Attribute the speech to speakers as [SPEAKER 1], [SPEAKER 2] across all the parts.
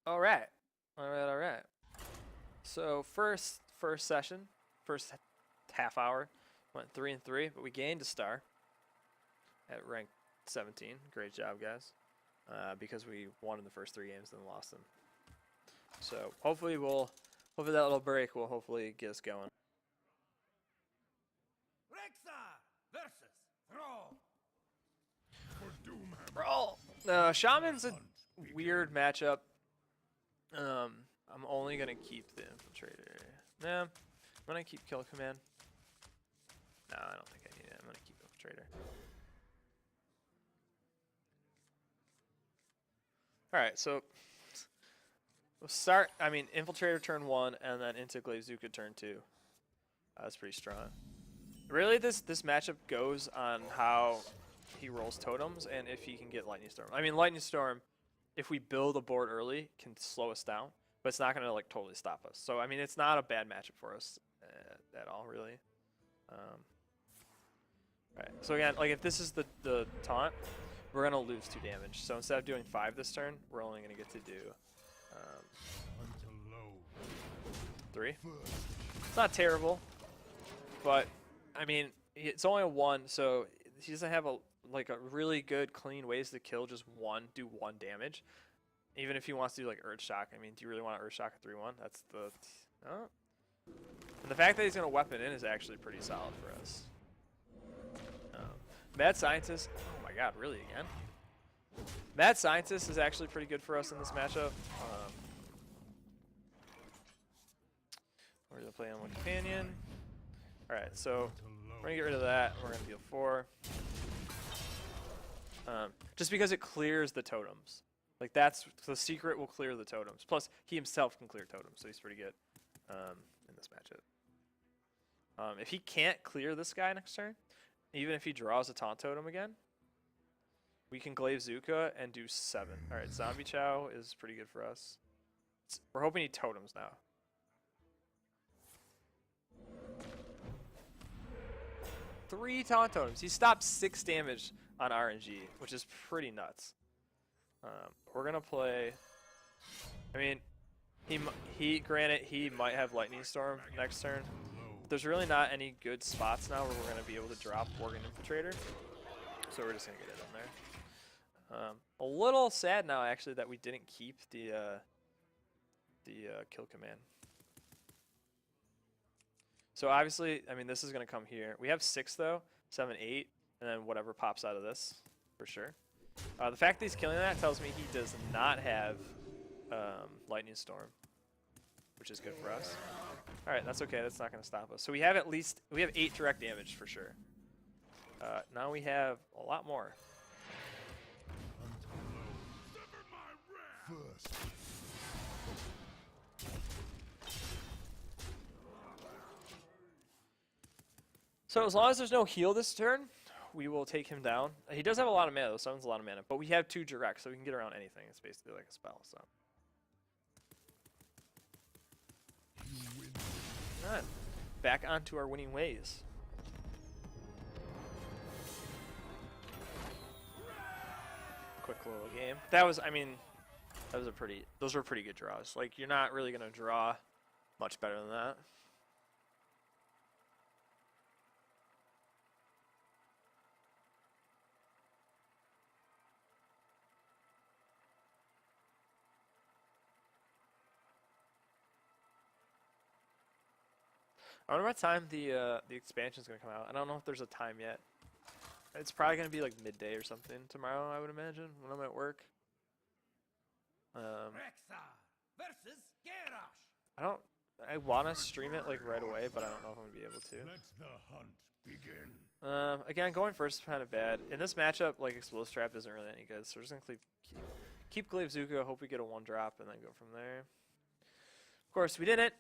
[SPEAKER 1] All right. All right. So first session, first half hour, went 3-3, but we gained a star at rank 17. Great job, guys. Because we won in the first 3 games, then lost them. So hopefully that little break will hopefully get us going.
[SPEAKER 2] Rexa versus Throw.
[SPEAKER 1] Brawl. Shaman's a weird matchup. I'm only gonna keep the infiltrator. Nah, I'm gonna keep kill command. No, I don't think I need it. I'm gonna keep infiltrator. All right, so we'll start. I mean, infiltrator turn 1, and then into Glavezuka turn 2. That's pretty strong. Really, this matchup goes on how he rolls totems and if he can get Lightning Storm. I mean, Lightning Storm, if we build a board early, can slow us down, but it's not gonna like totally stop us. So I mean, it's not a bad matchup for us at all, really. Right. So again, like if this is the taunt, we're gonna lose 2 damage. So instead of doing 5 this turn, we're only gonna get to do 3. It's not terrible, but I mean, it's only a 1, so he doesn't have a really good clean ways to kill just do 1 damage. Even if he wants to do like Earth Shock, I mean, do you really want to Earth Shock at 3-1? That's the and the fact that he's gonna weapon in is actually pretty solid for us. Mad Scientist, oh my god, really again? Mad Scientist is actually pretty good for us in this matchup. We're gonna play on one companion. Alright, so we're gonna get rid of that. We're gonna deal 4. Just because it clears the totems. Like that's the secret will clear the totems. Plus he himself can clear totems, so he's pretty good in this matchup. If he can't clear this guy next turn, even if he draws a taunt totem again, we can Glavezuka and do 7. Alright, Zombie Chow is pretty good for us. We're hoping he totems now. Three taunt totems. He stopped 6 damage on RNG, which is pretty nuts. We're gonna play. I mean, granted he might have Lightning Storm next turn. There's really not any good spots now where we're gonna be able to drop Worgen Infiltrator, so we're just gonna get it in there. A little sad now actually that we didn't keep the kill command. So obviously, I mean, this is going to come here. We have 6 though, 7, 8, and then whatever pops out of this, for sure. The fact that he's killing that tells me he does not have Lightning Storm, which is good for us. All right, that's okay. That's not going to stop us. So we have 8 direct damage for sure. Now we have a lot more. So as long as there's no heal this turn, we will take him down. He does have a lot of mana, though. Summons a lot of mana. But we have 2 direct, so we can get around anything. It's basically like a spell, so. Alright. Back onto our winning ways. Quick little game. That was, I mean, those were pretty good draws. Like, you're not really going to draw much better than that. I wonder what time the expansion is gonna come out. I don't know if there's a time yet. It's probably gonna be like midday or something tomorrow, I would imagine, when I'm at work.
[SPEAKER 2] Rexa versus Garrosh.
[SPEAKER 1] I wanna stream it like right away, but I don't know if I'm gonna be able to.
[SPEAKER 2] Let the hunt begin.
[SPEAKER 1] Again, going first is kind of bad. In this matchup, like Explosive Trap isn't really any good, so we're just gonna keep Glavezuka, hope we get a 1-drop, and then go from there. Of course, we didn't,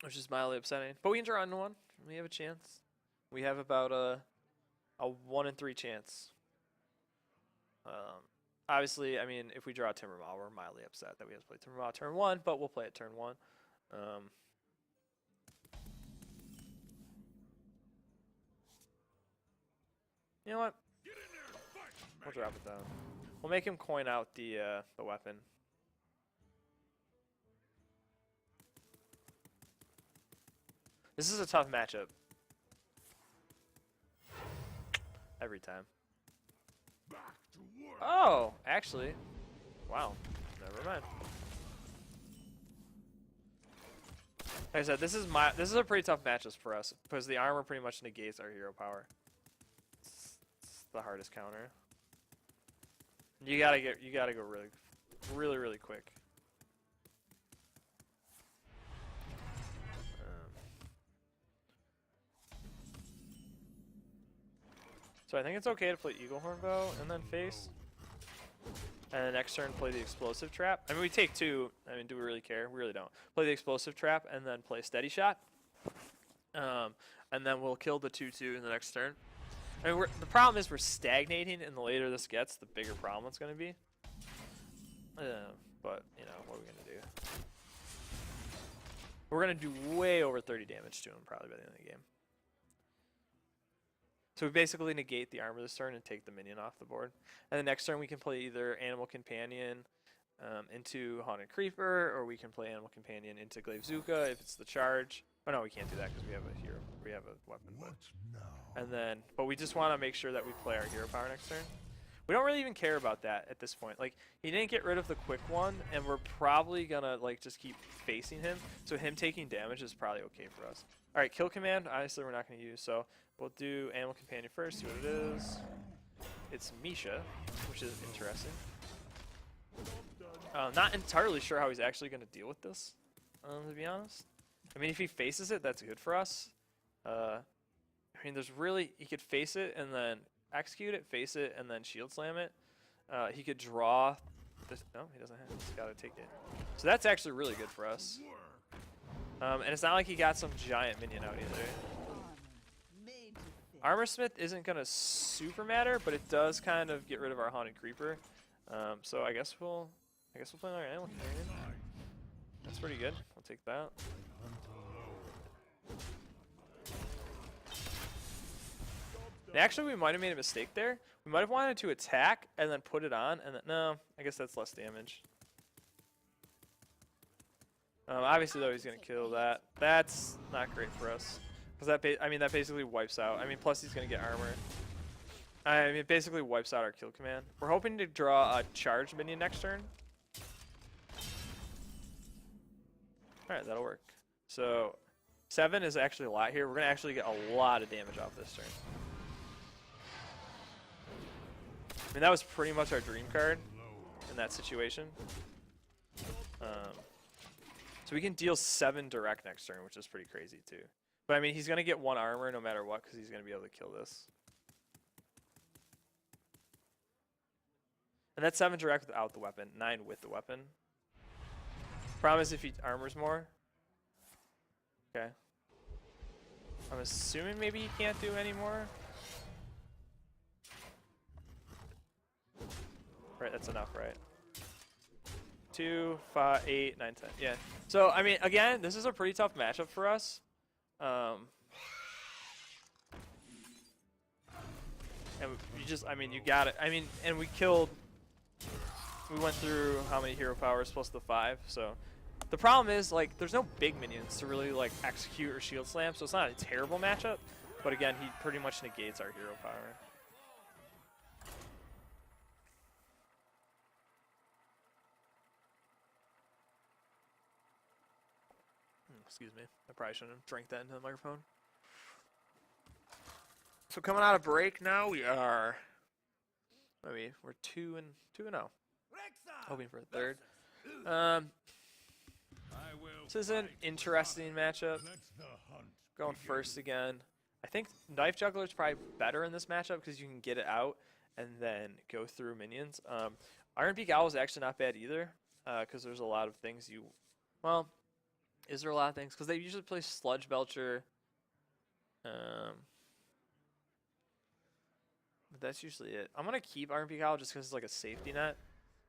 [SPEAKER 1] which is mildly upsetting. But we can draw into 1. We have a chance. We have about a 1 in 3 chance. Obviously, I mean, if we draw Timbermaw, we're mildly upset that we have to play Timbermaw turn 1, but we'll play it turn 1. You know what? We'll drop it down. We'll make him coin out the weapon. This is a tough matchup. Every time. Oh, actually. Wow. Never mind. Like I said, this is a pretty tough matchup for us because the armor pretty much negates our hero power. It's the hardest counter. You gotta go really quick. So I think it's okay to play Eagle Horn Bow and then face. And the next turn play the Explosive Trap. I mean, we take 2. I mean, do we really care? We really don't. Play the Explosive Trap and then play Steady Shot. And then we'll kill the 2/2 in the next turn. I mean, the problem is we're stagnating, and the later this gets, the bigger problem it's going to be. But, you know, what are we going to do? We're going to do way over 30 damage to him probably by the end of the game. So we basically negate the armor this turn and take the minion off the board. And the next turn we can play either Animal Companion into Haunted Creeper, or we can play Animal Companion into Glaivezuka if it's the charge. Oh no, we can't do that because we have a hero. We have a weapon. And then, but we just want to make sure that we play our hero power next turn. We don't really even care about that at this point. Like, he didn't get rid of the quick one, and we're probably gonna like just keep facing him. So him taking damage is probably okay for us. All right, kill command. Obviously, we're not gonna use. So we'll do Animal Companion first. See what it is. It's Misha, which is interesting. Not entirely sure how he's actually gonna deal with this, to be honest. I mean, if he faces it, that's good for us. I mean, there's really, he could face it and then execute it, face it, and then shield slam it. He could draw this. No, he doesn't have. He's got to take it. So that's actually really good for us. And it's not like he got some giant minion out either. Armorsmith isn't gonna super matter, but it does kind of get rid of our Haunted Creeper. So I guess we'll play another Animal Companion. That's pretty good. I'll take that. And actually, we might have made a mistake there. We might have wanted to attack and then put it on, and then, no, I guess that's less damage. Obviously, though, he's gonna kill that. That's not great for us, because that basically wipes out. I mean, plus he's gonna get armor. I mean, it basically wipes out our kill command. We're hoping to draw a charge minion next turn. All right, that'll work. So 7 is actually a lot here. We're gonna actually get a lot of damage off this turn. I mean, that was pretty much our dream card in that situation. So we can deal 7 direct next turn, which is pretty crazy too. But I mean, he's gonna get 1 armor no matter what, because he's gonna be able to kill this. And that's 7 direct without the weapon, 9 with the weapon. Problem is if he armors more. Okay. I'm assuming maybe he can't do any more. Right, that's enough, right? 2, 5, 8, 9, 10. Yeah. So, I mean, again, this is a pretty tough matchup for us. And you just, I mean, you got it. I mean, and we went through how many hero powers plus the 5. So, the problem is, like, there's no big minions to really, like, execute or shield slam. So, it's not a terrible matchup. But again, he pretty much negates our hero power. Excuse me. I probably shouldn't have drank that into the microphone. So coming out of break now, we are. Maybe we're 2-0. Hoping for a third. This is an interesting matchup. Going first again. I think Knife Juggler is probably better in this matchup because you can get it out and then go through minions. Iron Beak Owl is actually not bad either because there's a lot of things you. Well. Is there a lot of things? Because they usually play Sludge Belcher. But that's usually it. I'm going to keep Iron Beak Owl just because it's like a safety net.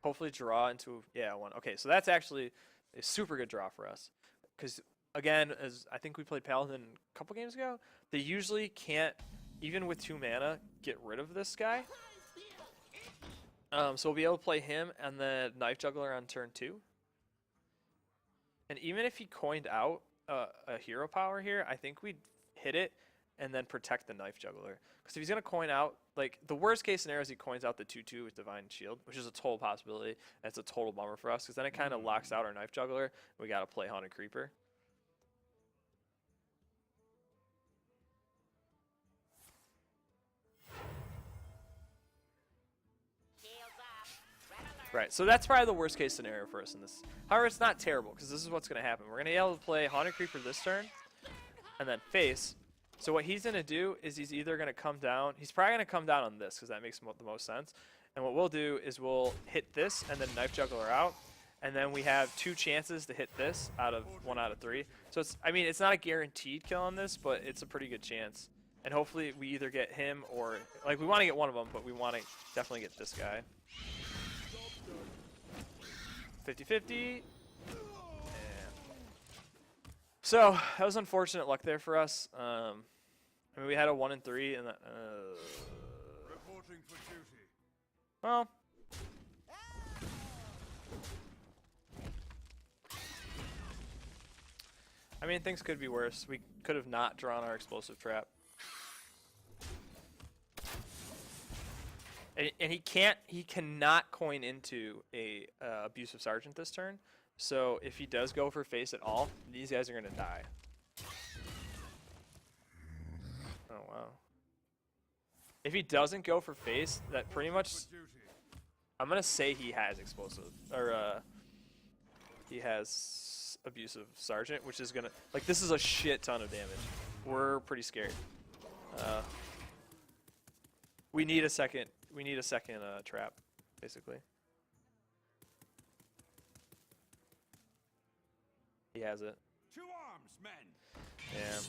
[SPEAKER 1] Hopefully draw into, yeah, 1. Okay, so that's actually a super good draw for us. Because, again, as I think we played Paladin a couple games ago, they usually can't, even with 2 mana, get rid of this guy. So we'll be able to play him and then Knife Juggler on turn 2. And even if he coined out, a hero power here, I think we'd hit it and then protect the knife juggler. Because if he's gonna coin out, like the worst case scenario is he coins out the 2/2 with divine shield, which is a total possibility. That's a total bummer for us because then it kind of locks out our knife juggler. We gotta play haunted creeper. Right, so that's probably the worst case scenario for us in this. However, it's not terrible because this is what's going to happen. We're going to be able to play Haunted Creeper this turn and then face. So what he's going to do is he's either going to come down. He's probably going to come down on this because that makes the most sense. And what we'll do is we'll hit this and then Knife Juggler out. And then we have 2 chances to hit this out of 1 out of 3. So it's, I mean, it's not a guaranteed kill on this, but it's a pretty good chance. And hopefully we either get him or, like, we want to get one of them, but we want to definitely get this guy. 50-50. Yeah. So that was unfortunate luck there for us. I mean, we had a 1 and 3, and
[SPEAKER 2] Reporting for duty.
[SPEAKER 1] well, I mean, things could be worse. We could have not drawn our explosive trap. And he cannot coin into a abusive sergeant this turn. So if he does go for face at all, these guys are gonna die. Oh wow. If he doesn't go for face, that pretty much, I'm gonna say he has explosive, or he has abusive sergeant, which is gonna, like, this is a shit ton of damage. We're pretty scared. We need a second. We need a second trap, basically. He has it.
[SPEAKER 2] To arms, men.
[SPEAKER 1] Yeah.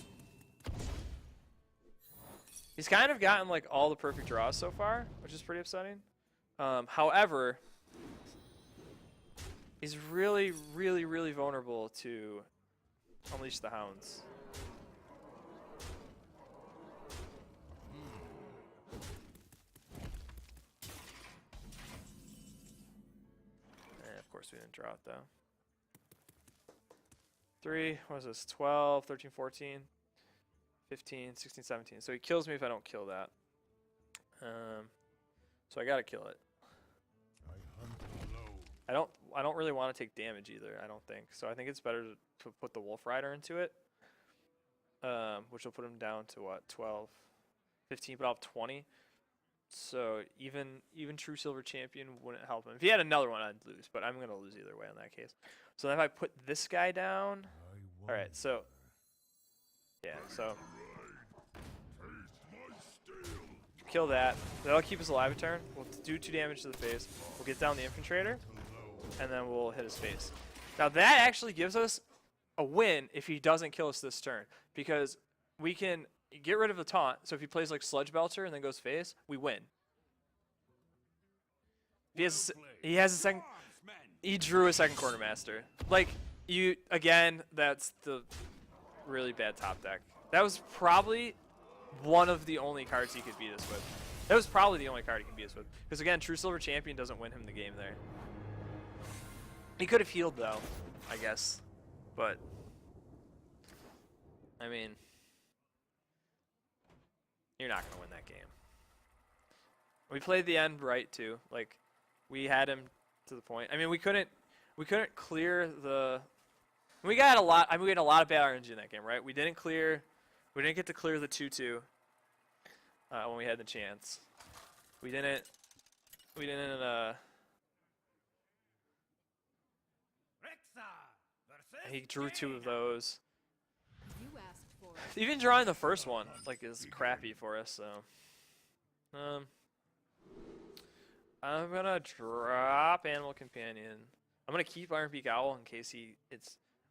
[SPEAKER 1] He's kind of gotten like all the perfect draws so far, which is pretty upsetting. However, he's really, really, really vulnerable to Unleash the Hounds. Of course we didn't draw it though. 3, what is this? 12, 13, 14, 15, 16, 17. So he kills me if I don't kill that. So I gotta kill it. I don't really want to take damage either, I don't think. So I think it's better to put the Wolf Rider into it. Which will put him down to what? 12, 15, but I'll have 20. So even True Silver Champion wouldn't help him. If he had another one, I'd lose, but I'm going to lose either way in that case. So then if I put this guy down... Alright, so... Yeah, so... Kill that. That'll keep us alive a turn. We'll do 2 damage to the face. We'll get down the Infiltrator, and then we'll hit his face. Now that actually gives us a win if he doesn't kill us this turn, because we can... get rid of the taunt, so if he plays like Sludge Belcher and then goes face, we win. He has a second. He drew a second Quartermaster. Like, you again, that's the really bad top deck. That was probably one of the only cards he could beat us with. That was probably the only card he could beat us with. Because again, True Silver Champion doesn't win him the game there. He could have healed though, I guess. But I mean, you're not going to win that game. We played the end right too. Like, we had him to the point. I mean, we couldn't clear the... We got a lot... I mean, we had a lot of bad RNG in that game, right? We didn't get to clear the 2/2 when we had the chance. We didn't he drew 2 of those. Even drawing the first one, like, is crappy for us, so. I'm gonna drop Animal Companion. I'm gonna keep Iron Beak Owl in case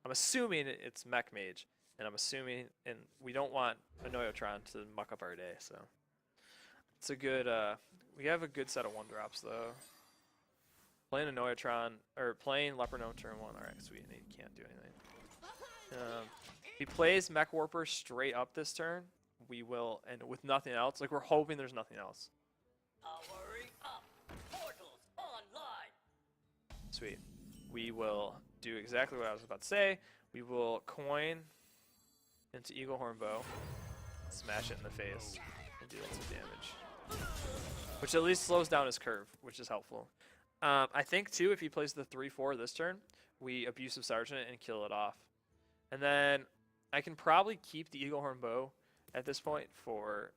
[SPEAKER 1] I'm assuming it's Mech Mage, and I'm assuming, and we don't want a Noyotron to muck up our day, so. It's a good, we have a good set of 1-drops, though. Playing a Noyotron, or playing Leper Gnome turn 1, alright, sweet, and he can't do anything. If he plays Mech Warper straight up this turn, we will, and with nothing else, like, we're hoping there's nothing else.
[SPEAKER 2] Powering up. Portals online.
[SPEAKER 1] Sweet. We will do exactly what I was about to say. We will coin into Eagle Horn Bow, smash it in the face, and do lots of damage. Which at least slows down his curve, which is helpful. I think too, if he plays the 3/4 this turn, we Abusive Sergeant and kill it off. And then I can probably keep the Eagle Horn Bow at this point for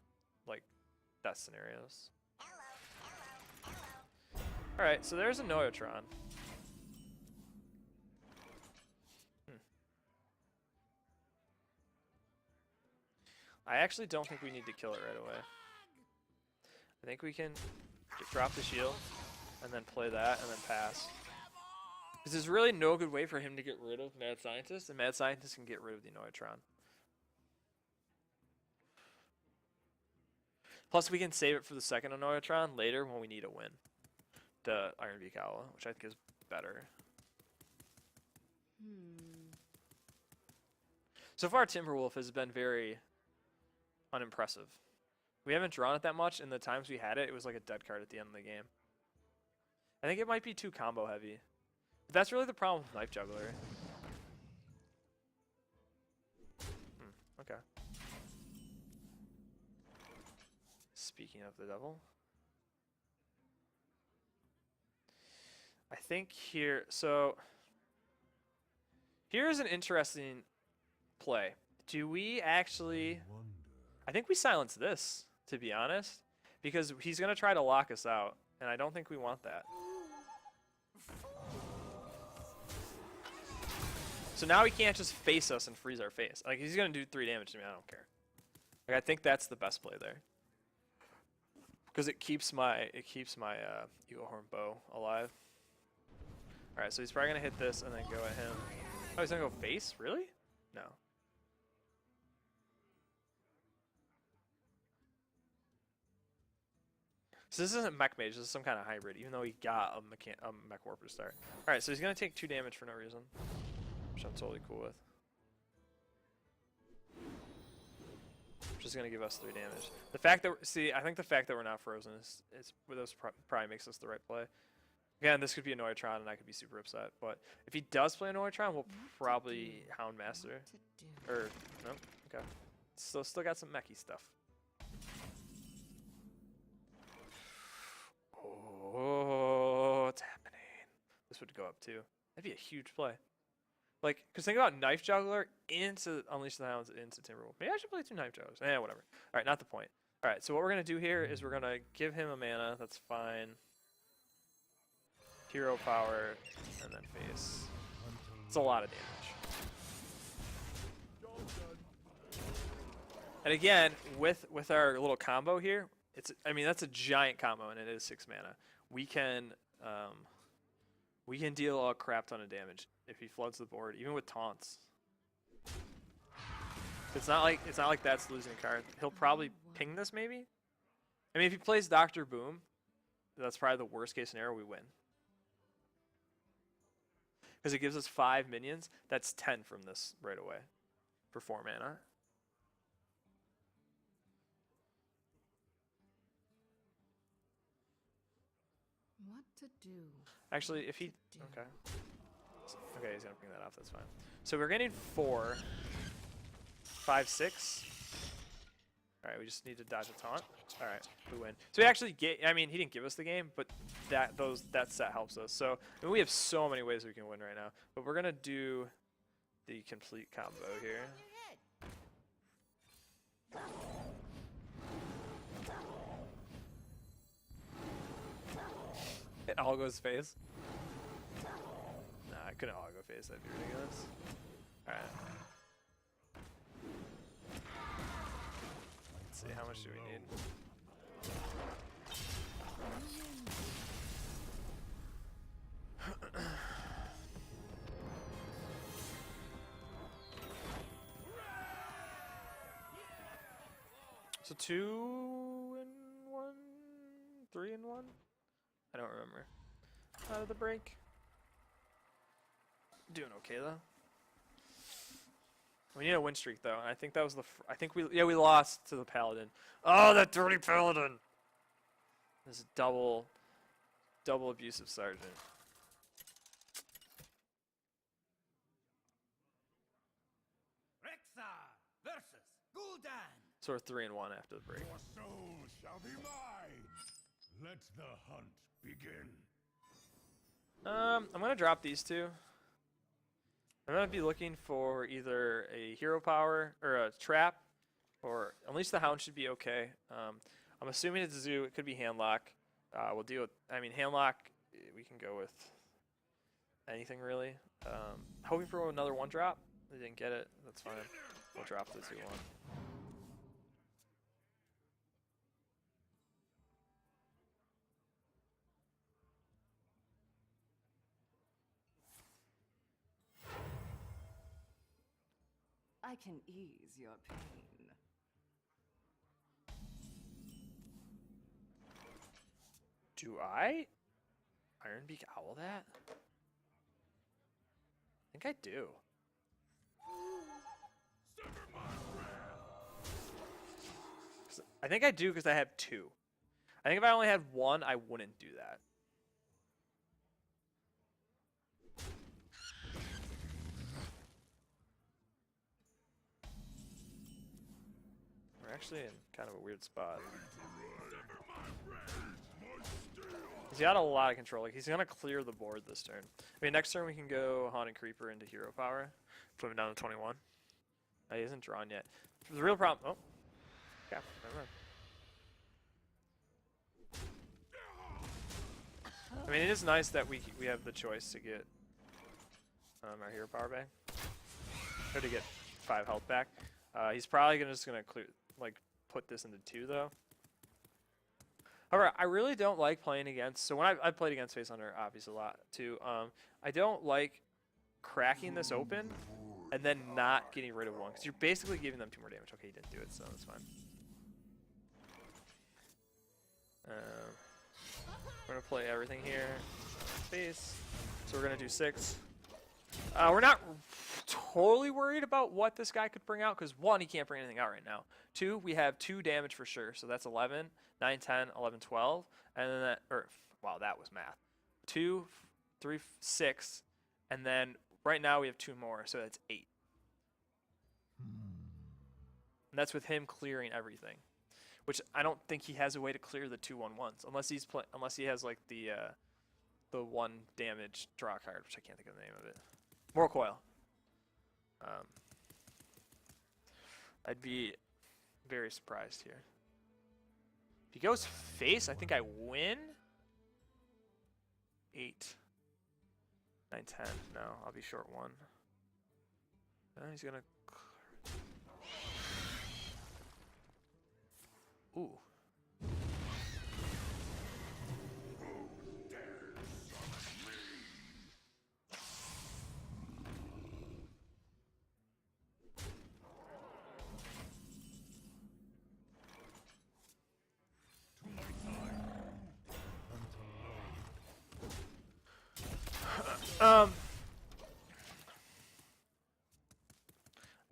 [SPEAKER 1] like death scenarios. Alright, so there's a Noyotron. I actually don't think we need to kill it right away. I think we can drop the shield and then play that and then pass. Because there's really no good way for him to get rid of Mad Scientist, and Mad Scientist can get rid of the Noyotron. Plus, we can save it for the second Noyotron later when we need a win. The Iron Beak Owl, which I think is better. So far, Timberwolf has been very unimpressive. We haven't drawn it that much, and the times we had it, it was like a dead card at the end of the game. I think it might be too combo heavy. But that's really the problem with Knife Juggler. Okay. Speaking of the devil. I think here, so here's an interesting play. Do we actually, I think we silence this, to be honest, because he's going to try to lock us out, and I don't think we want that. So now he can't just face us and freeze our face. Like, he's going to do 3 damage to me, I don't care. Like, I think that's the best play there. Because it keeps my Eagle Horn Bow alive. Alright, so he's probably going to hit this and then go at him. Oh, he's going to go face? Really? No. So this isn't Mech Mage, this is some kind of hybrid, even though he got a Mech Warper start. Alright, so he's going to take 2 damage for no reason, which I'm totally cool with. Which is going to give us 3 damage. The fact that, I think the fact that we're not frozen is probably makes us the right play. Again, this could be a Noyotron and I could be super upset, but if he does play a Noyotron, we'll probably Houndmaster. Or, no? Okay. Still got some mechy stuff. Oh, it's happening. This would go up too. That'd be a huge play. Like, because think about Knife Juggler into Unleash the Hounds into Timberwolf. Maybe I should play 2 Knife Jugglers. Whatever. Alright, not the point. Alright, so what we're going to do here is we're going to give him a mana. That's fine. Hero power, and then face. It's a lot of damage. And again, with our little combo here, that's a giant combo, and it is 6 mana. We can deal a crap ton of damage if he floods the board, even with taunts. It's not like that's losing a card. He'll probably ping this maybe. I mean, if he plays Dr. Boom, that's probably the worst case scenario. We win. Because it gives us 5 minions. That's 10 from this right away for 4 mana.
[SPEAKER 3] What to do?
[SPEAKER 1] Actually, if he... Okay. Okay, he's going to bring that off. That's fine. So we're getting 4, 5, 6. Alright, we just need to dodge a taunt. Alright, we win. So we actually get... I mean, he didn't give us the game, but that set helps us. So I mean, we have so many ways we can win right now. But we're going to do the complete combo here. It all goes face. Nah, I couldn't all go face. That'd be ridiculous. Alright. Let's see, how much do we need? So 2 and 1? 3 and 1? I don't remember. Out of the break. Doing okay though. We need a win streak though. And I think that was we lost to the Paladin. Oh, that dirty Paladin! This double abusive sergeant.
[SPEAKER 2] Rexa
[SPEAKER 1] So we're 3-1 after the break.
[SPEAKER 4] Your soul shall be mine. Let the hunt begin.
[SPEAKER 1] I'm gonna drop these two. I'm gonna be looking for either a hero power or a trap, or at least the hound should be okay. I'm assuming it's a zoo. It could be handlock. We'll deal with. I mean, handlock. We can go with anything really. Hoping for another one drop. They didn't get it. That's fine. We'll drop the 2-1.
[SPEAKER 3] I can ease your pain.
[SPEAKER 1] Do I Ironbeak Owl that? I think I do. I think I do because I have 2. I think if I only had 1, I wouldn't do that. We're actually in kind of a weird spot. He's got a lot of control. Like, he's gonna clear the board this turn. I mean, next turn we can go Haunted Creeper into Hero Power, put him down to 21. He isn't drawn yet. The real problem. Oh, yeah, never mind. I mean, it is nice that we have the choice to get our Hero Power back, or to get 5 health back. He's probably just gonna clear, like, put this into 2 though. However, I really don't like playing against. So when I've played against Face Hunter, obviously a lot too. I don't like cracking this open and then not getting rid of 1 because you're basically giving them 2 more damage. Okay, he didn't do it, so that's fine. We're gonna play everything here. Face. So we're gonna do 6. We're not totally worried about what this guy could bring out because 1, he can't bring anything out right now. 2, we have 2 damage for sure, so that's 11, 9, 10, 11, 12, and then that, or wow, that was math. 2, 3, 6, and then right now we have 2 more, so that's 8. And that's with him clearing everything, which I don't think he has a way to clear the 2/1/1s unless he has like the 1 damage draw card, which I can't think of the name of it. Moral Coil. I'd be very surprised here. If he goes face, I think I win. 8, 9, 10. No, I'll be short 1. He's gonna. Ooh. I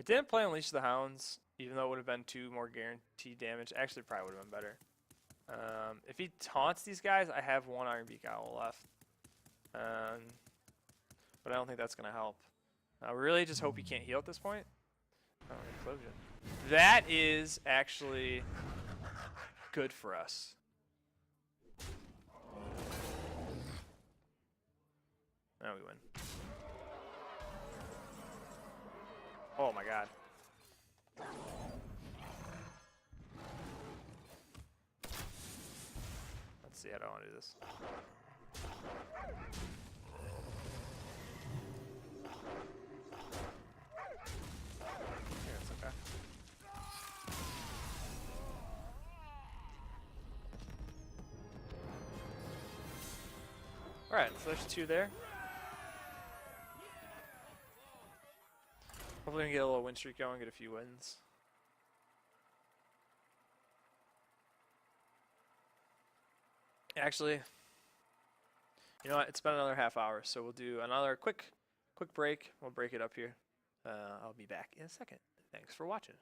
[SPEAKER 1] didn't play Unleash the Hounds, even though it would have been 2 more guaranteed damage. Actually, probably would have been better. If he taunts these guys, I have 1 Ironbeak Owl left. But I don't think that's going to help. I really just hope he can't heal at this point. Oh, Explosion. That is actually good for us. Now we win. Oh my god. Let's see, how do I want to do this? Yeah, it's okay. Alright, so there's 2 there. Hopefully we can get a little win streak going, get a few wins. Actually, you know what? It's been another half hour, so we'll do another quick break. We'll break it up here. I'll be back in a second. Thanks for watching.